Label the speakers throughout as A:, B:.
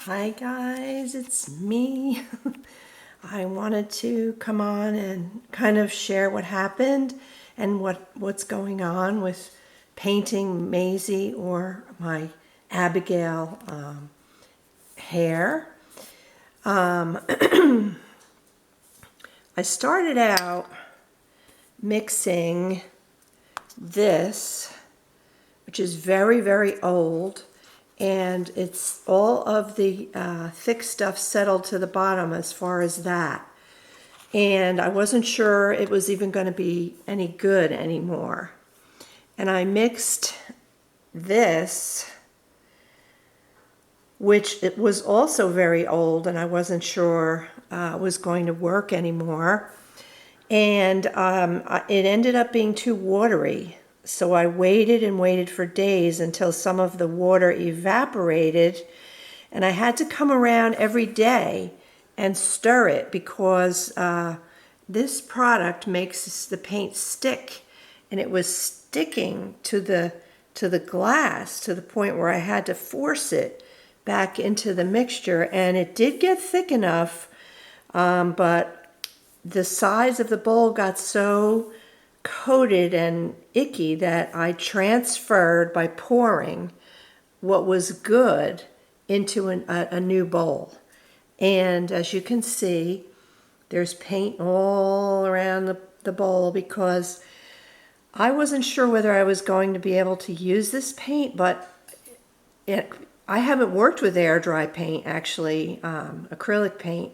A: Hi guys, it's me. I wanted to come on and kind of share what happened and what's going on with painting Maisie or my Abigail hair. I started out mixing this, which is very, very old, and it's all of the thick stuff settled to the bottom as far as that. And I wasn't sure it was even going to be any good anymore. And I mixed this, which it was also very old, and I wasn't sure was going to work anymore. And it ended up being too watery. So I waited and waited for days until some of the water evaporated, and I had to come around every day and stir it because this product makes the paint stick, and it was sticking to the glass to the point where I had to force it back into the mixture, and it did get thick enough, but the sides of the bowl got so coated and icky that I transferred by pouring what was good into a new bowl. And as you can see, there's paint all around the bowl because I wasn't sure whether I was going to be able to use this paint, but I haven't worked with air dry paint, actually, acrylic paint,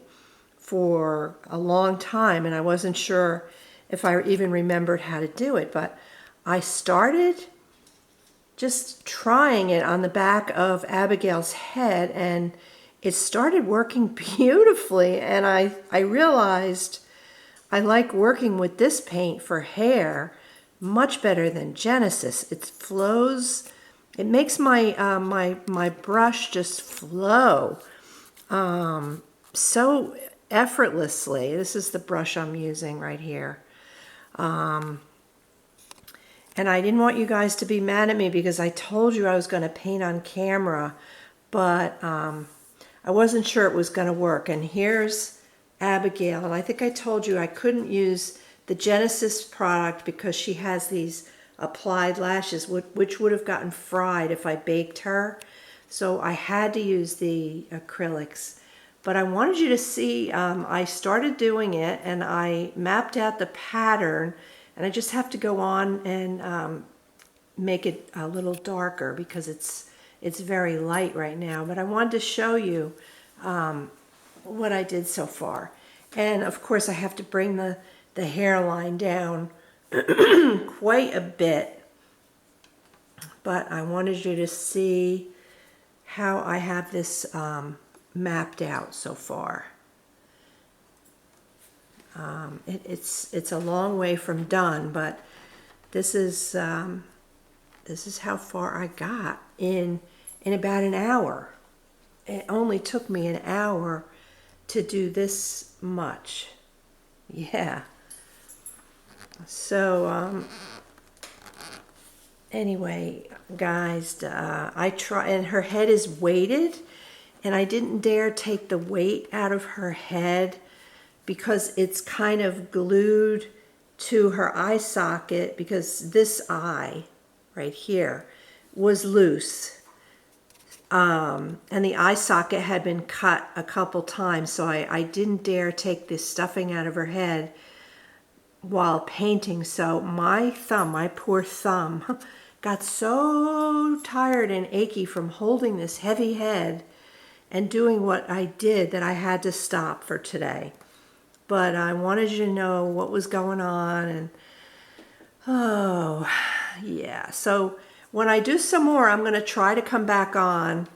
A: for a long time, and I wasn't sure if I even remembered how to do it, but I started just trying it on the back of Abigail's head, and it started working beautifully, and I realized I like working with this paint for hair much better than Genesis. It flows, it makes my my brush just flow so effortlessly. This is the brush I'm using right here. And I didn't want you guys to be mad at me because I told you I was going to paint on camera, but I wasn't sure it was going to work. And here's Abigail, and I think I told you I couldn't use the Genesis product because she has these applied lashes, which would have gotten fried if I baked her. So I had to use the acrylics. But I wanted you to see, I started doing it and I mapped out the pattern, and I just have to go on and make it a little darker because it's very light right now. But I wanted to show you what I did so far. And of course I have to bring the hairline down quite a bit. But I wanted you to see how I have this mapped out so far. It's a long way from done, but this is how far I got in about an hour. It only took me an hour to do this much. Yeah. So anyway, guys, I try, and her head is weighted, and I didn't dare take the weight out of her head because it's kind of glued to her eye socket, because this eye right here was loose. And the eye socket had been cut a couple times, so I didn't dare take this stuffing out of her head while painting. So my thumb, my poor thumb, got so tired and achy from holding this heavy head and doing what I did that I had to stop for today. But I wanted you to know what was going on, and oh yeah. So when I do some more, I'm going to try to come back on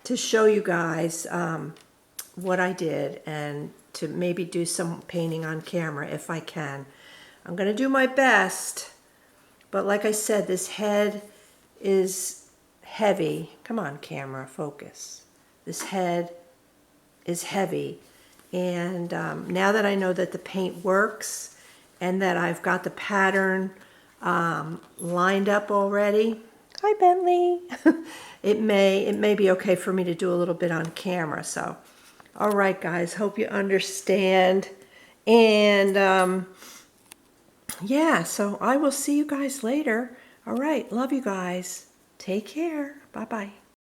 A: to show you guys what I did, and to maybe do some painting on camera if I can. I'm going to do my best, but like I said, this head is heavy. Come on, camera, focus. This head is heavy, and now that I know that the paint works and that I've got the pattern lined up already. Hi, Bentley. It may be okay for me to do a little bit on camera. So, all right, guys. Hope you understand. And yeah, so I will see you guys later. All right. Love you guys. Take care. Bye-bye.